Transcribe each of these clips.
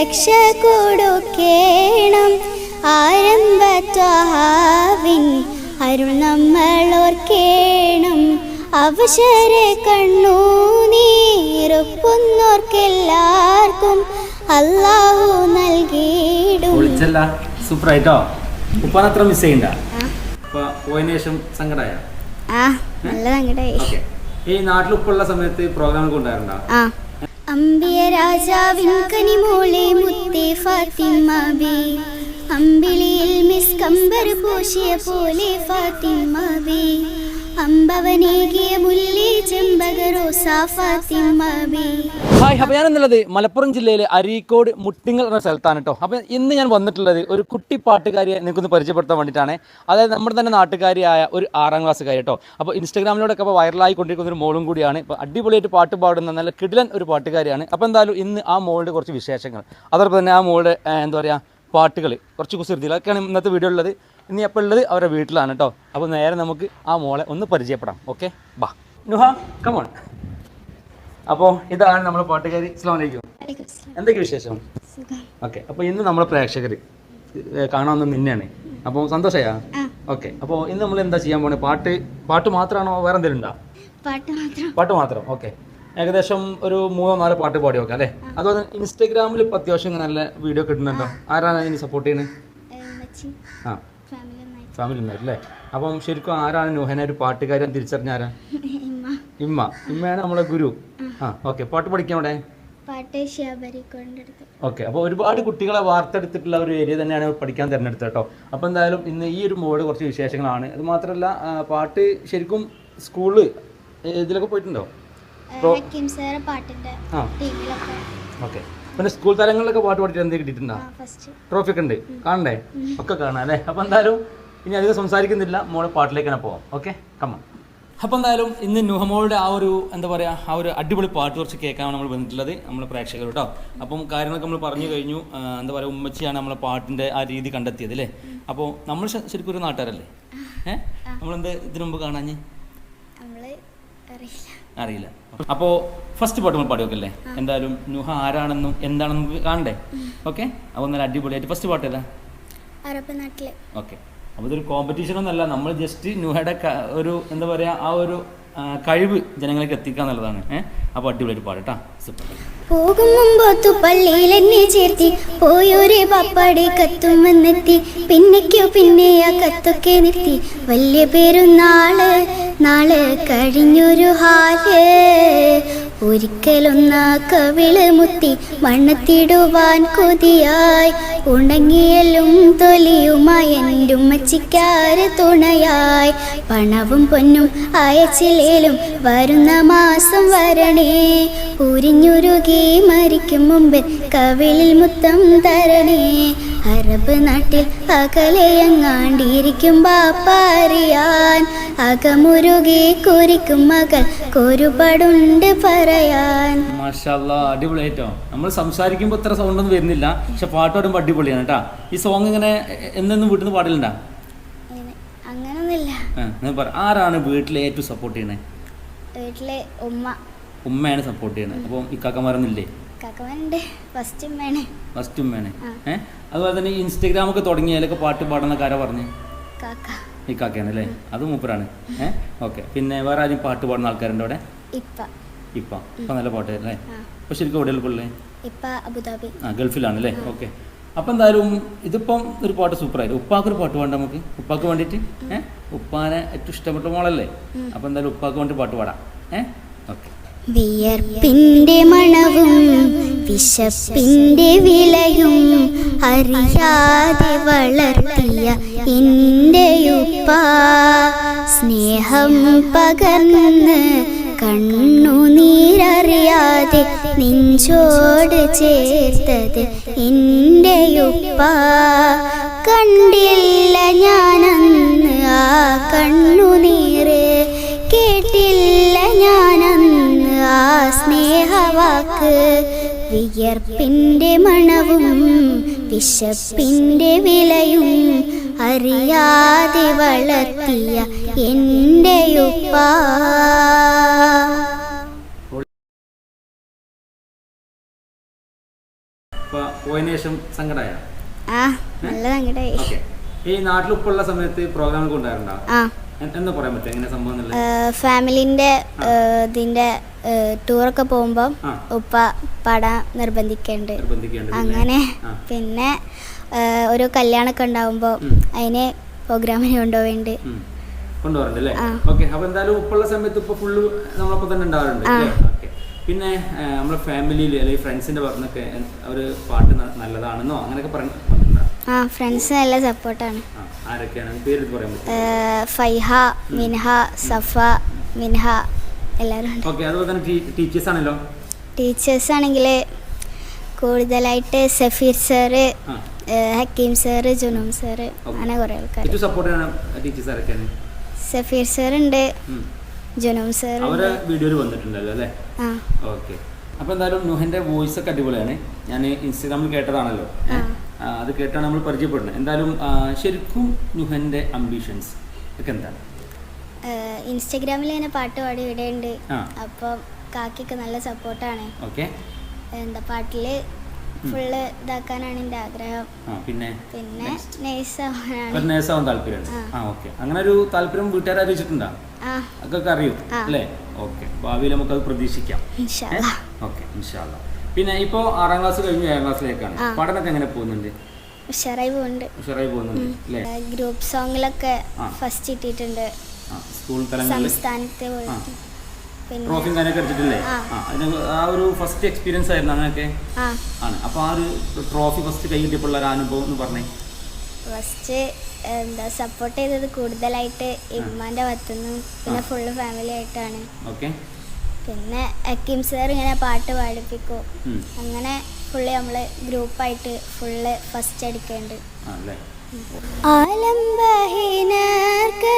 രക്ഷ കൊടുക്കേണം. ആരംഭത്വഹാവിൻ അരുൾ നമ്മളോർക്കേണം. അവശര കണ്ണൂനീരൊപ്പുന്നോർക്കെല്ലാവർക്കും അല്ലാഹു നൽകിയിടും. സൂപ്പറായിട്ടോ. ഉപ്പാൻ അത്ര മിസ് ചെയ്യണ്ട. പോയതിനു ശേഷം സങ്കടമായ നല്ല സങ്കടമായി. ഈ നാട്ടിൽ ഉപ്പുള്ള സമയത്ത് പ്രോഗ്രാമൊക്കെ ഉണ്ടായിരുന്നോ? അമ്പിയ രാജാവിൻ കനിമോളെ മുത്തേ ഫാത്തിമ ബി, അമ്പിളിയിൽ മിസ്കംബർ പൂശിയ പോലെ ഫാത്തിമ ബി, അമ്പവനേകിയ മുല്ലി ചെമ്പക റോസ ഫാത്തിമ ബി. ഹായ്, അപ്പോൾ ഞാനെന്നുള്ളത് മലപ്പുറം ജില്ലയിലെ അരീക്കോട് മുട്ടിങ്ങൽ എന്ന സ്ഥലത്താണ് കേട്ടോ. അപ്പോൾ ഇന്ന് ഞാൻ വന്നിട്ടുള്ളത് ഒരു കുട്ടി പാട്ടുകാരിയെ നിങ്ങൾക്കൊന്ന് പരിചയപ്പെടുത്താൻ വേണ്ടിയിട്ടാണ്. അതായത് നമ്മുടെ തന്നെ നാട്ടുകാരിയായ ഒരു 6ാം ക്ലാസ്സുകാരി കേട്ടോ. അപ്പോൾ ഇൻസ്റ്റാഗ്രാമിലൂടെയൊക്കെ അപ്പോൾ വൈറലായി കൊണ്ടിരിക്കുന്ന ഒരു മോളും കൂടിയാണ്. ഇപ്പോൾ അടിപൊളിയായിട്ട് പാട്ട് പാടുന്ന നല്ല കിടിലൻ ഒരു പാട്ടുകാരിയാണ്. അപ്പോൾ എന്തായാലും ഇന്ന് ആ മോളുടെ കുറച്ച് വിശേഷങ്ങൾ, അതോടൊപ്പം തന്നെ ആ മോളുടെ എന്താ പറയുക പാട്ടുകൾ, കുറച്ച് കുസൃതികളൊക്കെയാണ് ഇന്നത്തെ വീഡിയോ ഉള്ളത്. ഇനി അപ്പോൾ ഉള്ളത് അവരുടെ വീട്ടിലാണ് കേട്ടോ. അപ്പോൾ നേരെ നമുക്ക് ആ മോളെ ഒന്ന് പരിചയപ്പെടാം. ഓക്കെ, ബാ നുഹ, കമോൺ. അപ്പോൾ ഇതാണ് നമ്മുടെ പാട്ടുകാരി. അസ്സലാമു അലൈക്കും. എന്തൊക്കെ വിശേഷം? ഓക്കെ, അപ്പോൾ ഇന്ന് നമ്മുടെ പ്രേക്ഷകർ കാണാവുന്ന നിന്നെയാണ്. അപ്പോൾ സന്തോഷമാ? ഓക്കെ, അപ്പോൾ ഇന്ന് നമ്മൾ എന്താ ചെയ്യാൻ പോണേ? പാട്ട് മാത്രമാണോ വേറെ എന്തെങ്കിലും ഉണ്ടോ? പാട്ട് മാത്രം. ഓക്കെ, ഏകദേശം ഒരു 3-4 പാട്ട് പാടി നോക്കാം അല്ലേ? അതുപോലെ ഇൻസ്റ്റാഗ്രാമിൽ ഇപ്പോൾ അത്യാവശ്യം നല്ല വീഡിയോ കിട്ടുന്നുണ്ടോ? ആരാണ് ഇനി സപ്പോർട്ട് ചെയ്യുന്നത്? ഫാമിലി അല്ലേ? അപ്പം ശരിക്കും ആരാണ് നുഹനെ ഒരു പാട്ടുകാരൻ തിരിച്ചറിഞ്ഞ ആരാ? ഇമ്മയാണ് നമ്മളെ ഗുരു. ഓക്കെ, പാട്ട് പഠിക്കാൻ അവിടെ? ഓക്കെ, അപ്പോൾ ഒരുപാട് കുട്ടികളെ വാർത്തെടുത്തിട്ടുള്ള ഒരു ഏരിയ തന്നെയാണ് പഠിക്കാൻ തിരഞ്ഞെടുത്തത് കേട്ടോ. അപ്പോൾ എന്തായാലും ഇന്ന് ഈ ഒരു മോഡ് കുറച്ച് വിശേഷങ്ങളാണ്. അത് മാത്രമല്ല പാട്ട് ശരിക്കും സ്കൂളിൽ ഇതിലൊക്കെ പോയിട്ടുണ്ടോ? ഓക്കെ, പിന്നെ സ്കൂൾ തലങ്ങളിലൊക്കെ പാട്ട് പഠിച്ചിട്ട് എന്തെങ്കിലും കിട്ടിയിട്ടുണ്ടോ? ട്രോഫി ഒക്കെ ഉണ്ട്, കാണണ്ടേ? ഒക്കെ കാണാം അല്ലേ? അപ്പോൾ എന്തായാലും ഇനി അധികം സംസാരിക്കുന്നില്ല, മോളെ പാട്ടിലേക്ക് തന്നെ പോവാം. ഓക്കെ, കമ്മ. അപ്പോൾ എന്തായാലും ഇന്ന് നുഹമോളുടെ ആ ഒരു എന്താ പറയുക, ആ ഒരു അടിപൊളി പാട്ട് കുറച്ച് കേൾക്കാനാണ് നമ്മൾ വന്നിട്ടുള്ളത്, നമ്മൾ പ്രേക്ഷകർ കേട്ടോ. അപ്പം കാര്യങ്ങളൊക്കെ നമ്മൾ പറഞ്ഞു കഴിഞ്ഞു. എന്താ പറയുക, ഉമ്മച്ചിയാണ് നമ്മളെ പാട്ടിൻ്റെ ആ രീതി കണ്ടെത്തിയത് അല്ലേ? അപ്പോൾ നമ്മൾ ശരിക്കും ഒരു നാട്ടുകാരല്ലേ? നമ്മളെന്ത് ഇതിനു മുമ്പ് കാണാഞ്ഞ് അറിയില്ല. അപ്പോൾ ഫസ്റ്റ് പാട്ട് നമ്മൾ പാടി നോക്കല്ലേ? എന്തായാലും നുഹ ആരാണെന്നും എന്താണെന്നും നമുക്ക് കാണണ്ടേ? ഓക്കെ, അപ്പോൾ നല്ല അടിപൊളിയായിട്ട് ഫസ്റ്റ് പാട്ട് ഏതാ? ഓക്കെ, അപ്പോൾ ഇതൊരു കോമ്പറ്റീഷൻ ഒന്നല്ല, നമ്മൾ ജസ്റ്റ് നുഹയുടെ ഒരു എന്താ പറയുക ആ ഒരു കഴിവ് ജനങ്ങളിലേക്ക് എത്തിക്കുക എന്നുള്ളതാണ്. അപ്പോൾ അടിപൊളിയായിട്ട് പാടട്ടാ. സൂപ്പർ. പോകും മുമ്പോത്തു പള്ളിയിൽ എന്നെ ചേർത്തി, പോയൊരു പപ്പാടെ കത്തും വന്നെത്തി, പിന്നേക്കോ പിന്നെ ആ കത്തൊക്കെ നിർത്തി, വലിയ പെരുന്നാള് നാള് കഴിഞ്ഞൊരു ഹാല്, ഒരിക്കലൊന്ന കവിള് മുത്തി മണ്ണത്തിടുവാൻ കൊതിയായി, ഉണങ്ങിയലും തൊലിയുമായി എൻ്റെ ഉമ്മച്ചിക്കാര് തുണയായി, പണവും പൊന്നും അയച്ചിലേലും വരുന്ന മാസം വരണേ, ഉരിഞ്ഞുരുകി മരിക്കും മുമ്പ് കവിളിൽ മുത്തം തരണേ, അറബ് നാട്ടിൽ അകലെയങ്ങാണ്ടിരിക്കും ബാപ്പാറിയാൻ, അകമുരുകി കുരിക്കും മകൾ ഒരുപാടുണ്ട് പറയാൻ. മാഷാല്ലാ, അടിപൊളിയായിട്ടോ. നമ്മൾ സംസാരിക്കുമ്പോൾ ഇത്ര സൗണ്ട് ഒന്നും വരുന്നില്ല, പക്ഷെ പാട്ട് പാടുമ്പോൾ അടിപൊളിയാണ് കേട്ടാ. ഈ സോങ് ഇങ്ങനെ എന്നും വീട്ടിൽ നിന്ന് പാടലുണ്ടാ? അങ്ങനൊന്നുമില്ല. ആരാണ് വീട്ടിലെ ഏറ്റവും സപ്പോർട്ട് ചെയ്യണേ? വീട്ടിലെ ഉമ്മയാണ് സപ്പോർട്ട് ചെയ്യണത്. അപ്പം ഇക്കാക്കമാരൊന്നുമില്ലേ? ഫസ്റ്റ് ഉമ്മയാണ്. അതുപോലെ തന്നെ ഇൻസ്റ്റഗ്രാം ഒക്കെ തുടങ്ങിയാലൊക്കെ പാട്ട് പാടുന്ന കാര്യം പറഞ്ഞ് ഈ കാക്കയാണ് അല്ലേ? അത് മൂപ്പരാണ്. ഓക്കെ, പിന്നെ വേറെ ആരും പാട്ട് പാടുന്ന ആൾക്കാരുണ്ട് അവിടെ? ഇപ്പ നല്ല പാട്ട് അല്ലേ? അപ്പോൾ ശരിക്കും എവിടെയുള്ള അബുദാബി? ഗൾഫിലാണ് അല്ലേ? ഓക്കെ, അപ്പം എന്തായാലും ഇതിപ്പം ഒരു പാട്ട് സൂപ്പറായിരുന്നു. ഉപ്പാക്കൊരു പാട്ട് പാടാം നമുക്ക്, ഉപ്പാക്ക് വേണ്ടിയിട്ട്. ഉപ്പാനെ ഏറ്റവും ഇഷ്ടപ്പെട്ട മോളല്ലേ? അപ്പം എന്തായാലും ഉപ്പാക്ക് വേണ്ടി പാട്ട് പാടാം. ഓക്കെ. വിയർപ്പിന്റെ മണവും വിശപ്പിന്റെ വിലയും അറിയാതെ വളർത്തിയ എൻ്റെ ഉപ്പ, സ്നേഹം പകർന്ന് കണ്ണുനീരറിയാതെ നെഞ്ചോട് ചേർത്തത് എൻ്റെ ഉപ്പ, കണ്ടില്ല ഞാനന്ന് ആ കണ്ണുനീര്, കേട്ടില്ല ഞാനന്ന് ആ സ്നേഹവാക്ക്, വിയർപ്പിന്റെ മണവും വിശപ്പിന്റെ വിലയും അറിയാതെ വളർത്തിയ എൻ്റെ ഉപ്പ. ഉപ്പ പോയതിനു ശേഷം സങ്കടമായ? ആ നല്ല സങ്കടമായി. ഓക്കെ. ഈ നാട്ടിൽ ഉപ്പുള്ള സമയത്ത് പ്രോഗ്രാമൊക്കെ ഉണ്ടായിരുന്നോ? എന്താ പറയാൻ പറ്റും എങ്ങനെ സംഭവം? ഫാമിലിന്റെ ഇതിന്റെ ടൂറൊക്കെ പോകുമ്പോൾ ഉപ്പ പാടാൻ നിർബന്ധിക്കുന്നുണ്ട്. അങ്ങനെ പിന്നെ ഒരു കല്യാണമൊക്കെ ഉണ്ടാവുമ്പോൾ അതിന് പ്രോഗ്രാമിന് കൊണ്ടുപോകുന്നുണ്ട്. കൊണ്ടുപോകാറുണ്ട്. ഓക്കെ. അപ്പൊ എന്തായാലും ഉപ്പുള്ള സമയത്ത് ഇപ്പൊ ഫുള്ള് നമ്മളൊപ്പം തന്നെ ഉണ്ടാവാറുണ്ട്. ഓക്കെ. പിന്നെ നമ്മുടെ ഫാമിലിയിൽ അല്ലെങ്കിൽ ഫ്രണ്ട്സിന്റെ പറഞ്ഞൊക്കെ ഒരു പാട്ട് നല്ലതാണെന്നോ അങ്ങനെയൊക്കെ പറഞ്ഞിട്ടുണ്ടോ? ഫ്രണ്ട്സ് നല്ല സപ്പോർട്ടാണ്. ആരൊക്കെയാണ് പേര് പറയാൻ പറ്റും? ഫൈഹ, മിൻഹ, സഫ, മിൻഹ എല്ലാവരും. ഓക്കെ. അതുപോലെ തന്നെ ടീച്ചേഴ്സ് ആണല്ലോ. ടീച്ചേഴ്സ് ആണെങ്കിൽ കൂടുതലായിട്ട് Safeer sir, Hakeem sir, Junoom sir, അങ്ങനെ കുറേ ആൾക്കാർ. സഫീർ സാറുണ്ട്, ജുനൂം സാർ അവരെ വീഡിയോയിൽ വന്നിട്ടുണ്ടല്ലോ അല്ലേ? ഓക്കെ. അപ്പോൾ എന്തായാലും നുഹന്റെ വോയിസ് ഒക്കെ അടിപൊളിയാണ്. ഞാൻ ഇൻസ്റ്റാഗ്രാമിൽ കേട്ടതാണല്ലോ, അത് കേട്ടാണ് നമ്മൾ പരിചയപ്പെടുന്നത്. എന്തായാലും ശരിക്കും നുഹന്റെ അംബിഷൻസ് ഒക്കെ എന്താണ്? ഇൻസ്റ്റാഗ്രാമിൽ ഇങ്ങനെ പാട്ട് പാടി ഇവിടെയുണ്ട്. അപ്പം കാക്കിക്ക് നല്ല സപ്പോർട്ടാണ്. ഓക്കെ. എന്താ പാട്ടില് ഫുള്ള് ഇതാക്കാനാണ് എൻ്റെ ആഗ്രഹം. പിന്നെ നേഴ്സാവാൻ താല്പര്യമാണ്. ഓക്കെ. അങ്ങനെ ഒരു താല്പര്യം വീട്ടുകാരെ അറിയിച്ചിട്ടുണ്ടോ? അതൊക്കെ അറിയും അല്ലേ? ഓക്കെ. ഭാവിയിൽ നമുക്കത് പ്രതീക്ഷിക്കാം. ഓക്കെ, ഇൻഷാ അല്ലാ. പിന്നെ ഇപ്പോ 6ാം ക്ലാസ് കഴിഞ്ഞു 7ാം ക്ലാസ്സിലേക്കാണ്. പഠനമൊക്കെ എങ്ങനെ പോകുന്നുണ്ട്? ഉഷാറായി പോകുന്നുണ്ട് അല്ലേ? ഗ്രൂപ്പ് സോങ്ങിലൊക്കെ ഫസ്റ്റ് കിട്ടിയിട്ടുണ്ട്. സ്കൂൾ തലങ്ങളിൽ സംസ്ഥാനത്തെ ട്രോഫി കാര്യമൊക്കെ എടുത്തിട്ടില്ലേ? ആ ഒരു ഫസ്റ്റ് എക്സ്പീരിയൻസ് ആയിരുന്നു അങ്ങനെയൊക്കെ ആണ്. അപ്പൊ ആ ഒരു ട്രോഫി ഫസ്റ്റ് കൈ കിട്ടിയപ്പോൾ ഒരു അനുഭവം എന്ന് പറഞ്ഞേ. ഫസ്റ്റ് എന്താ സപ്പോർട്ട് ചെയ്തത് കൂടുതലായിട്ട് ഇമ്മാന്റെ ഭാഗത്തുനിന്നും പിന്നെ ഫുള്ള് ഫാമിലി ആയിട്ടാണ്. ഓക്കെ. പിന്നെ ഹക്കീം സാർ ഇങ്ങനെ പാട്ട് പാടിപ്പിക്കും. അങ്ങനെ ഫുള്ള് നമ്മള് ഗ്രൂപ്പായിട്ട് ഫുള്ള് ഫസ്റ്റ് അടിക്കുന്നുണ്ട്. ആലംബഹീനർക്ക്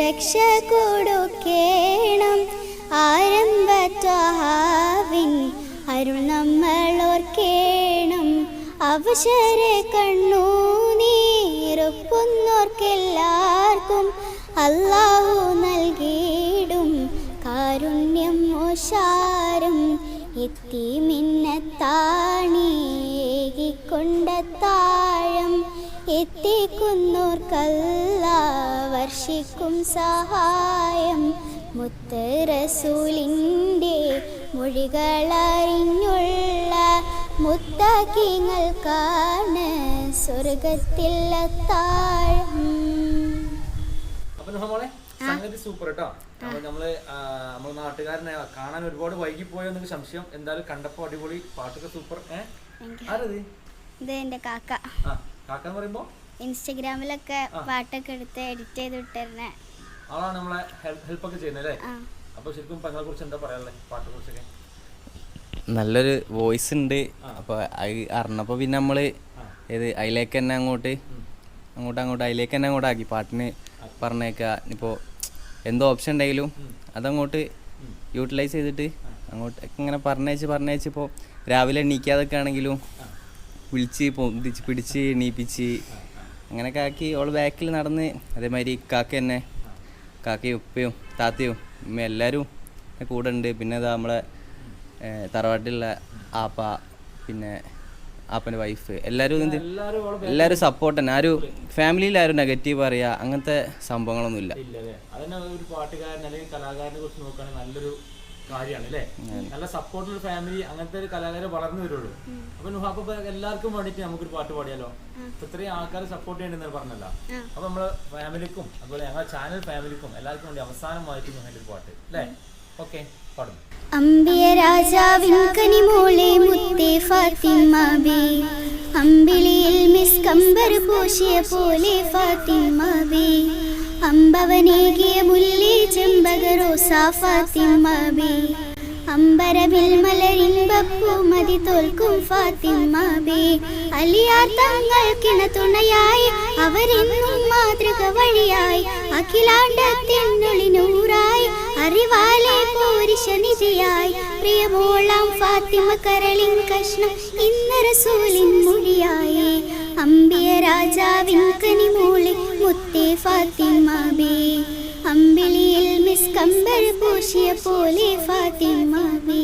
രക്ഷ കൊടുക്കേണം, ആരംഭത്വഹാവിൻ അരുൾ നമ്മളോർക്കേണം. അവശര കണ്ണു നീരൊപ്പുന്നോർക്കെല്ലാവർക്കും അല്ലാഹു നൽകിയിടും കാരുണ്യം മോശാരം. എത്തി മിന്നത്താണിയേകിക്കൊണ്ട താഴം എത്തിക്കുന്നോർക്കല്ലാ വർഷിക്കും സഹായം. മുത്ത് റസൂലിൻ്റെ മൊഴികളറിഞ്ഞുള്ള മുത്താക്കിങ്ങൾക്കാണ് സ്വർഗത്തിൽ അത്താഴം. സംഗതി സൂപ്പർ കേട്ടോ. നമ്മള് നമ്മുടെ നാട്ടുകാരനെ കാണാൻ ഒരുപാട് വൈകി പോയോ എന്നൊക്കെ സംശയം. എന്തായാലും കണ്ടപ്പോ അടിപൊളി, പാട്ടൊക്കെ സൂപ്പർ. ആരത്? ഇത് എന്റെ കാക്ക. കാക്കാന്ന് പറയുമ്പോ ഇൻസ്റ്റഗ്രാമിലൊക്കെ പാട്ടൊക്കെ എടുത്ത് എഡിറ്റ് ചെയ്ത് വിട്ടിരുന്നേ ആളാണ്, നമ്മളെ ഹെൽപ്പ് ഒക്കെ ചെയ്യുന്നത് അല്ലേ? അപ്പൊ ശരിക്കും പെങ്ങളെ കുറിച്ച് എന്താ പറയാനുള്ളത്? പാട്ടിനെ കുറിച്ചൊക്കെ നല്ലൊരു വോയിസ് ഉണ്ട്. അപ്പോൾ അറിഞ്ഞപ്പോൾ പിന്നെ നമ്മൾ അതിലേക്ക് തന്നെ അങ്ങോട്ട് അതിലേക്ക് തന്നെ അങ്ങോട്ട് ആക്കി. പാട്ടിന് പറഞ്ഞേക്കുക, ഇപ്പോൾ എന്തോ ഓപ്ഷൻ ഉണ്ടെങ്കിലും അതങ്ങോട്ട് യൂട്ടിലൈസ് ചെയ്തിട്ട് അങ്ങോട്ട് ഇങ്ങനെ പറഞ്ഞേച്ച് ഇപ്പോൾ രാവിലെ എണീക്കാതൊക്കെ ആണെങ്കിലും വിളിച്ച് പൊന്തിച്ച് പിടിച്ച് എണീപ്പിച്ച് അങ്ങനെയൊക്കെ ആക്കി ഓൾ ബാക്കിൽ നടന്ന്. അതേമാതിരി കാക്കയും ഉപ്പയും താത്തയും ഉമ്മയും എല്ലാവരും കൂടെ ഉണ്ട്. പിന്നെ ഇതാ നമ്മളെ തറവാട്ടിലുള്ള ആപ്പ, പിന്നെ ആപ്പൻ്റെ വൈഫ്, എല്ലാവരും സപ്പോർട്ട് തന്നെ. ആരും ഫാമിലിയിൽ ആരും നെഗറ്റീവ് പറയുക അങ്ങനത്തെ സംഭവങ്ങളൊന്നും ഇല്ല. ഒരു പാട്ടുകാരൻ അല്ലെങ്കിൽ കലാകാരനെ കുറിച്ച് നോക്കുകയാണെങ്കിൽ നല്ലൊരു കാര്യമാണ് അല്ലേ? നല്ല സപ്പോർട്ടുള്ള ഫാമിലി, അങ്ങനത്തെ ഒരു കലാകാരൻ വളർന്നു വരുള്ളൂ. അപ്പൊ എല്ലാവർക്കും വേണ്ടിയിട്ട് നമുക്കൊരു പാട്ട് പാടിയാലോ? ഇത്രയും ആൾക്കാർ സപ്പോർട്ട് ചെയ്യണ്ടെന്ന് പറഞ്ഞല്ലോ. അപ്പൊ നമ്മളെ ഫാമിലിക്കും അതുപോലെ ഞങ്ങളുടെ ചാനൽ ഫാമിലിക്കും എല്ലാവർക്കും വേണ്ടി അവസാനമായിട്ട് ഞങ്ങളുടെ പാട്ട് അല്ലേ? ഓക്കെ, പാടുന്നു. അമ്പിയ രാജാവിൻ കനിമോളെ മുത്തേ ഫാത്തിമ ബി, അമ്പിളിയിൽ മിസ്കംബർ പൂശിയ പോലെ ഫാത്തിമ ബി, അമ്പവനേകിയ മുല്ലി ചെമ്പക റോസ ഫാത്തിമ ബി, അമ്പരവിൽ മലരിമ്പപ്പൂ മതി തോൽക്കും ഫാത്തിമ ബി, അലിയാർ തങ്ങൾക്കിണ തുണയായി അവരെന്നും മാതൃക വഴിയായി, അഖിലാണ്ടത്തിനുള്ളി നൂറായി അറിവാലെ പോരിശനിധിയായി, പ്രിയമോളാം ഫാത്തിമ കരളിൻ കഷ്ണം ഇന്ന് റസൂലിൻ മൊഴിയായി, അമ്പിയ രാജാവിൻ കനിമോളെ മുത്തേ ഫാത്തിമ ബി, അമ്പിളിയിൽ മിസ്കംബർ പൂശിയ പോലെ ഫാത്തിമ ബി.